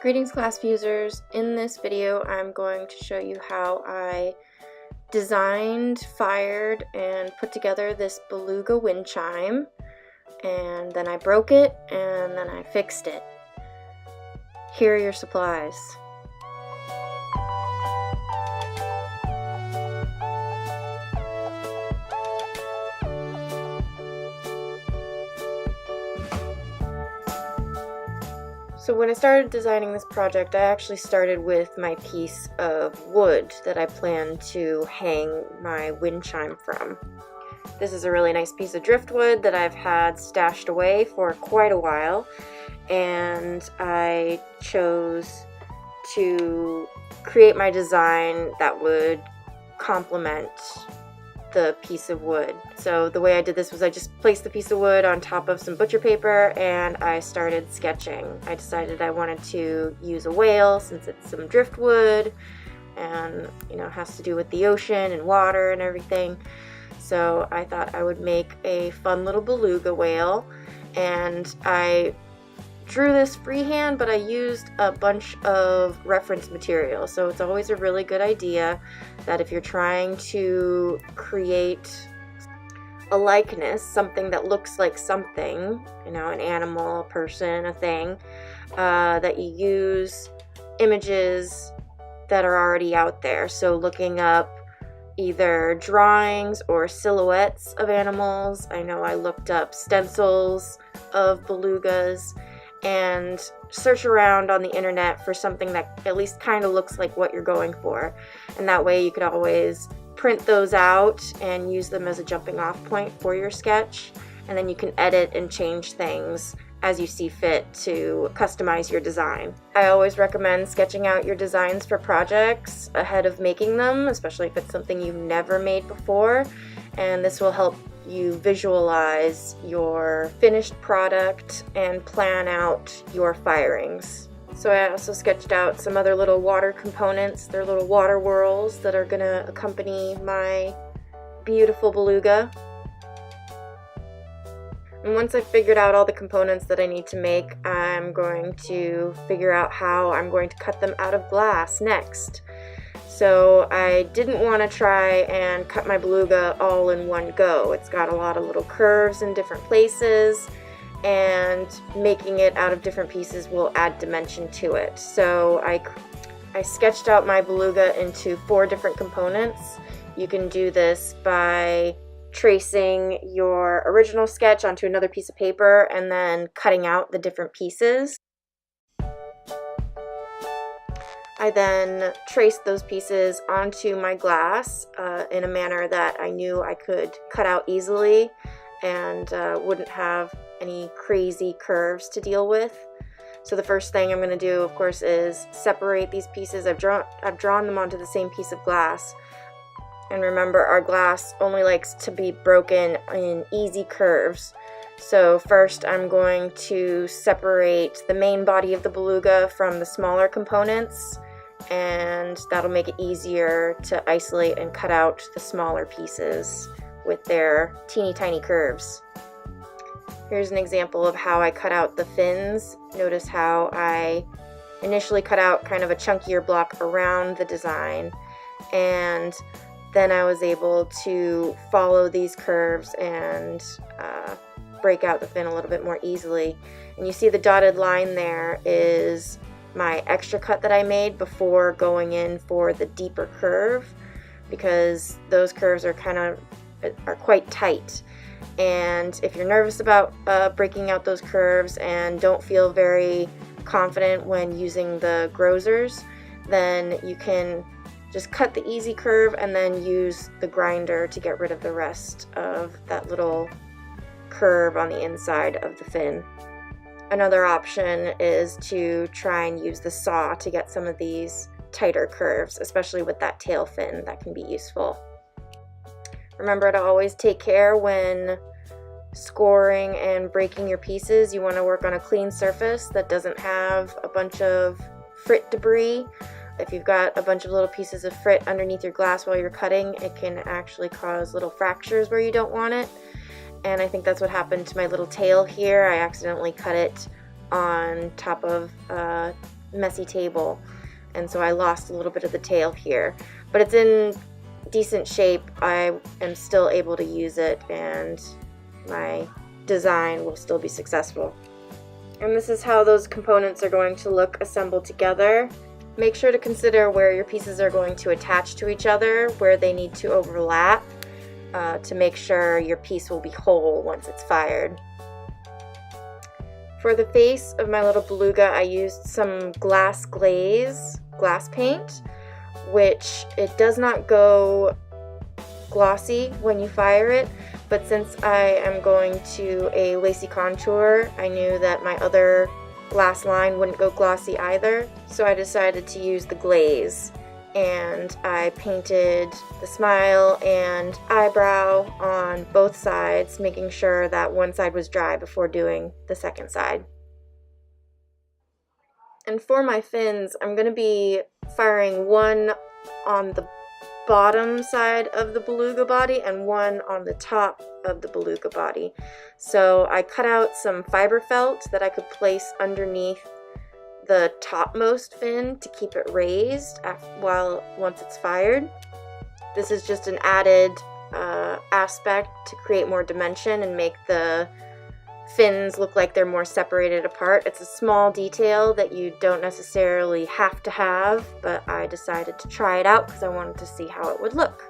Greetings class users. In this video I'm going to show you how I designed, fired, and put together this Beluga wind chime, and then I broke it and then I fixed it. Here are your supplies. So when I started designing this project, I actually started with my piece of wood that I plan to hang my wind chime from. This is a really nice piece of driftwood that I've had stashed away for quite a while, and I chose to create my design that would complement the piece of wood. So the way I did this was I just placed the piece of wood on top of some butcher paper and I started sketching. I decided I wanted to use a whale since it's some driftwood and has to do with the ocean and water and everything. So I thought I would make a fun little beluga whale, and I drew this freehand, but I used a bunch of reference material. So it's always a really good idea that if you're trying to create a likeness, something that looks like something, an animal, a person, a thing, that you use images that are already out there. So looking up either drawings or silhouettes of animals. I know I looked up stencils of belugas, and search around on the internet for something that at least kind of looks like what you're going for. And that way you could always print those out and use them as a jumping off point for your sketch. And then you can edit and change things as you see fit to customize your design. I always recommend sketching out your designs for projects ahead of making them, especially if it's something you've never made before. And this will help you visualize your finished product and plan out your firings. So I also sketched out some other little water components. They're little water whirls that are going to accompany my beautiful beluga. And once I've figured out all the components that I need to make, I'm going to figure out how I'm going to cut them out of glass next. So I didn't want to try and cut my beluga all in one go. It's got a lot of little curves in different places, and making it out of different pieces will add dimension to it. So I sketched out my beluga into 4 different components. You can do this by tracing your original sketch onto another piece of paper and then cutting out the different pieces. I then traced those pieces onto my glass in a manner that I knew I could cut out easily and wouldn't have any crazy curves to deal with. So the first thing I'm going to do, of course, is separate these pieces. I've drawn them onto the same piece of glass. And remember, our glass only likes to be broken in easy curves. So first I'm going to separate the main body of the beluga from the smaller components, and that'll make it easier to isolate and cut out the smaller pieces with their teeny tiny curves. Here's an example of how I cut out the fins. Notice how I initially cut out kind of a chunkier block around the design, and then I was able to follow these curves and break out the fin a little bit more easily. And you see the dotted line there is my extra cut that I made before going in for the deeper curve, because those curves are quite tight. And if you're nervous about breaking out those curves and don't feel very confident when using the grozers, then you can just cut the easy curve and then use the grinder to get rid of the rest of that little curve on the inside of the fin. Another option is to try and use the saw to get some of these tighter curves, especially with that tail fin. That can be useful. Remember to always take care when scoring and breaking your pieces. You want to work on a clean surface that doesn't have a bunch of frit debris. If you've got a bunch of little pieces of frit underneath your glass while you're cutting, it can actually cause little fractures where you don't want it. And I think that's what happened to my little tail here. I accidentally cut it on top of messy table, and so I lost a little bit of the tail here. But it's in decent shape. I am still able to use it, and my design will still be successful. And this is how those components are going to look assembled together. Make sure to consider where your pieces are going to attach to each other, where they need to overlap, to make sure your piece will be whole once it's fired. For the face of my little beluga, I used some glass paint, which it does not go glossy when you fire it, but since I am going to a lacy contour, I knew that my other glass line wouldn't go glossy either, so I decided to use the glaze. And I painted the smile and eyebrow on both sides, making sure that one side was dry before doing the second side. And for my fins, I'm going to be firing one on the bottom side of the beluga body and one on the top of the beluga body. So I cut out some fiber felt that I could place underneath the topmost fin to keep it raised once it's fired. This is just an added aspect to create more dimension and make the fins look like they're more separated apart. It's a small detail that you don't necessarily have to have, but I decided to try it out because I wanted to see how it would look.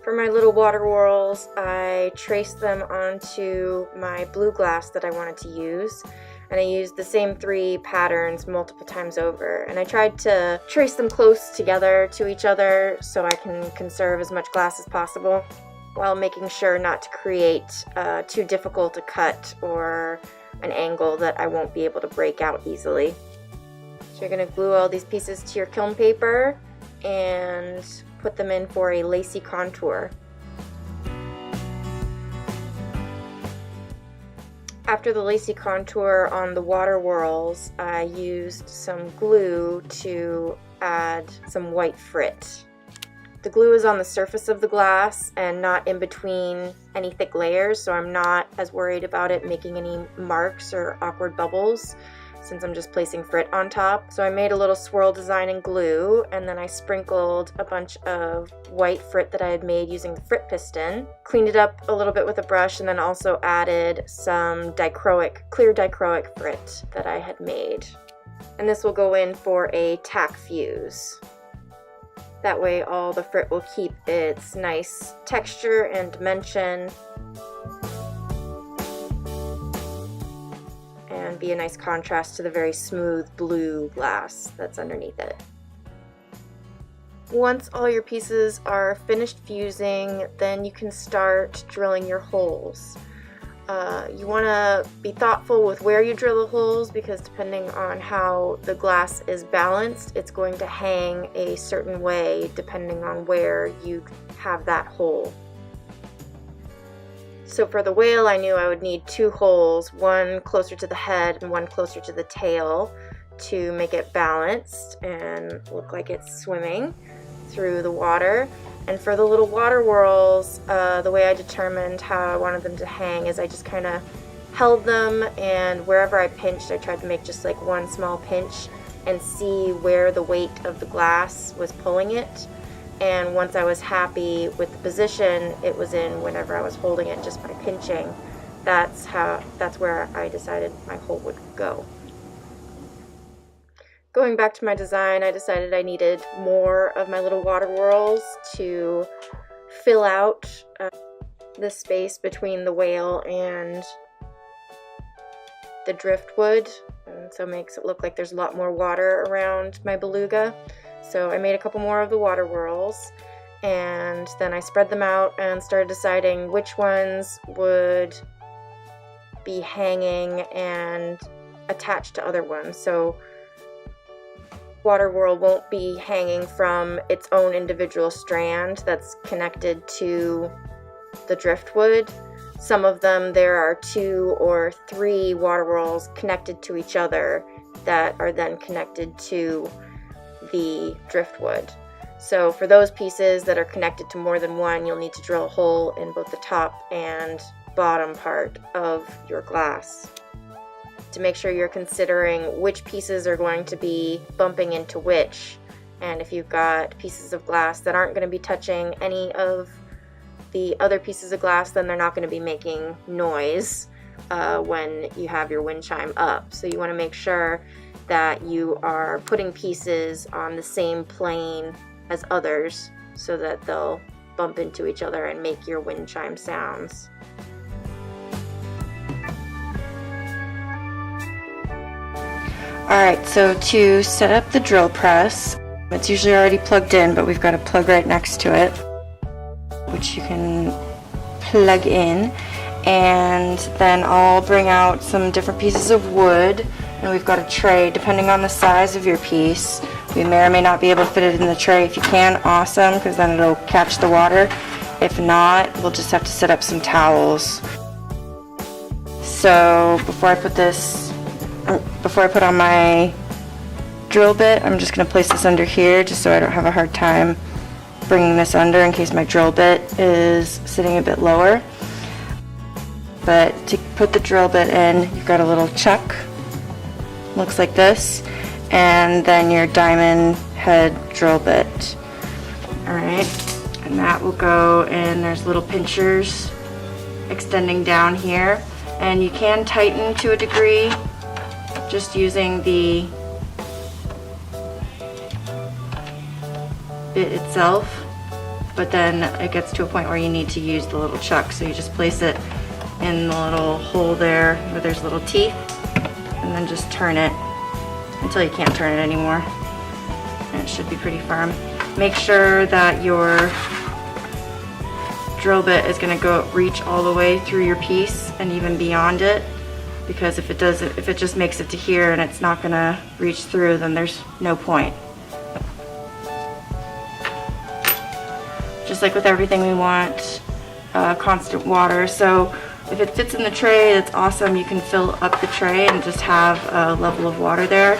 For my little water whorls, I traced them onto my blue glass that I wanted to use, and I used the same 3 patterns multiple times over, and I tried to trace them close together to each other so I can conserve as much glass as possible, while making sure not to create too difficult a cut or an angle that I won't be able to break out easily. So you're going to glue all these pieces to your kiln paper and put them in for a lacy contour. After the lacy contour on the water whorls, I used some glue to add some white frit. The glue is on the surface of the glass and not in between any thick layers, so I'm not as worried about it making any marks or awkward bubbles since I'm just placing frit on top. So I made a little swirl design in glue, and then I sprinkled a bunch of white frit that I had made using the frit piston, cleaned it up a little bit with a brush, and then also added some clear dichroic frit that I had made. And this will go in for a tack fuse. That way all the frit will keep its nice texture and dimension and be a nice contrast to the very smooth blue glass that's underneath it. Once all your pieces are finished fusing, then you can start drilling your holes. You want to be thoughtful with where you drill the holes, because depending on how the glass is balanced, it's going to hang a certain way depending on where you have that hole. So for the whale, I knew I would need 2 holes, one closer to the head and one closer to the tail, to make it balanced and look like it's swimming through the water. And for the little water whorls, the way I determined how I wanted them to hang is I just kind of held them, and wherever I pinched, I tried to make just like one small pinch and see where the weight of the glass was pulling it. And once I was happy with the position it was in whenever I was holding it just by pinching, that's where I decided my hole would go. Going back to my design, I decided I needed more of my little water whorls to fill out the space between the whale and the driftwood, and so it makes it look like there's a lot more water around my beluga. So I made a couple more of the water whorls, and then I spread them out and started deciding which ones would be hanging and attached to other ones. So water whorl won't be hanging from its own individual strand that's connected to the driftwood. Some of them, there are 2 or 3 water whorls connected to each other that are then connected to the driftwood. So for those pieces that are connected to more than one, you'll need to drill a hole in both the top and bottom part of your glass. to make sure you're considering which pieces are going to be bumping into which. And if you've got pieces of glass that aren't going to be touching any of the other pieces of glass, then they're not going to be making noise when you have your wind chime up. So you want to make sure that you are putting pieces on the same plane as others so that they'll bump into each other and make your wind chime sounds. Alright, so to set up the drill press, it's usually already plugged in, but we've got a plug right next to it, which you can plug in. And then I'll bring out some different pieces of wood, and we've got a tray depending on the size of your piece. We may or may not be able to fit it in the tray. If you can, awesome, because then it'll catch the water. If not, we'll just have to set up some towels. So before I put on my drill bit, I'm just going to place this under here just so I don't have a hard time bringing this under in case my drill bit is sitting a bit lower. But to put the drill bit in, you've got a little chuck, looks like this, and then your diamond head drill bit. Alright, and that will go in. There's little pinchers extending down here, and you can tighten to a degree just using the bit itself, but then it gets to a point where you need to use the little chuck, so you just place it in the little hole there where there's little teeth, and then just turn it until you can't turn it anymore, and it should be pretty firm. Make sure that your drill bit is going to reach all the way through your piece and even beyond it, because if it just makes it to here and it's not going to reach through, then there's no point. Just like with everything, we want constant water. So if it fits in the tray, that's awesome. You can fill up the tray and just have a level of water there.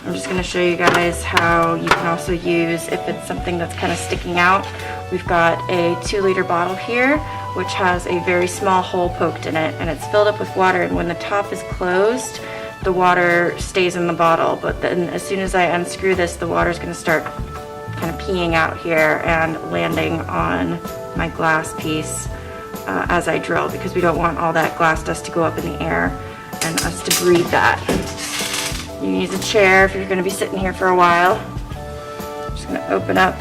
I'm just going to show you guys how you can also use, if it's something that's kind of sticking out. We've got a 2-liter bottle here, which has a very small hole poked in it, and it's filled up with water, and when the top is closed, the water stays in the bottle. But then as soon as I unscrew this, the water is going to start kind of peeing out here and landing on my glass piece as I drill, because we don't want all that glass dust to go up in the air and us to breathe that. You can use a chair if you're going to be sitting here for a while. I'm just going to open up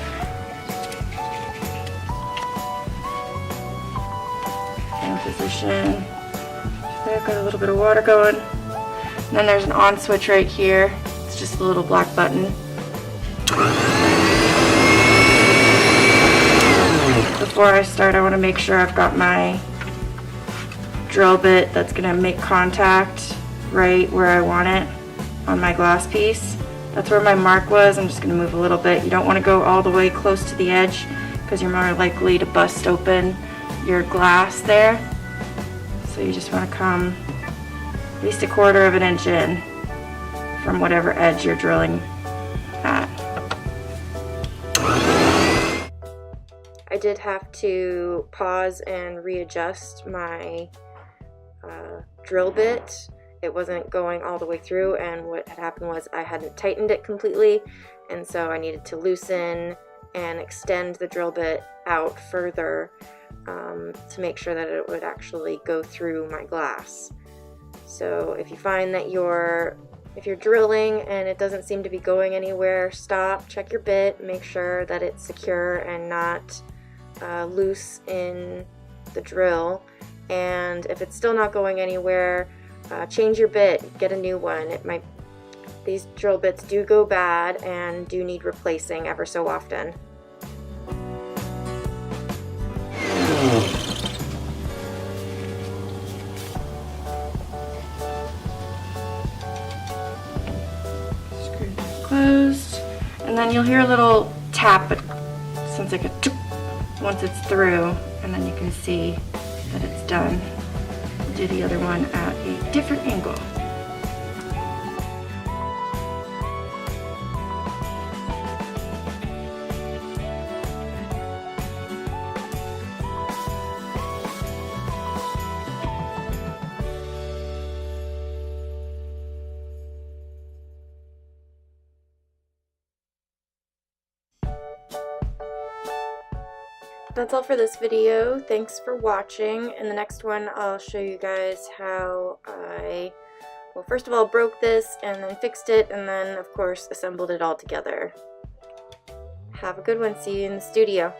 in position. There, got a little bit of water going. And then there's an on switch right here. It's just a little black button. Before I start, I want to make sure I've got my drill bit that's going to make contact right where I want it on my glass piece. That's where my mark was. I'm just going to move a little bit. You don't want to go all the way close to the edge because you're more likely to bust open your glass there. So you just want to come at least 1/4 of an inch in from whatever edge you're drilling at. I did have to pause and readjust my drill bit. It wasn't going all the way through, and what had happened was I hadn't tightened it completely, and so I needed to loosen and extend the drill bit out further to make sure that it would actually go through my glass. So if you find that if you're drilling and it doesn't seem to be going anywhere, stop, check your bit, make sure that it's secure and not loose in the drill, and if it's still not going anywhere, change your bit, get a new one. These drill bits do go bad and do need replacing ever so often. Screw that closed, and then you'll hear a little tap. It sounds like a choop once it's through, and then you can see that it's done. We'll do the other one at a different angle. That's all for this video. Thanks for watching. In the next one, I'll show you guys how I, well, first of all, broke this and then fixed it, and then, of course, assembled it all together. Have a good one. See you in the studio.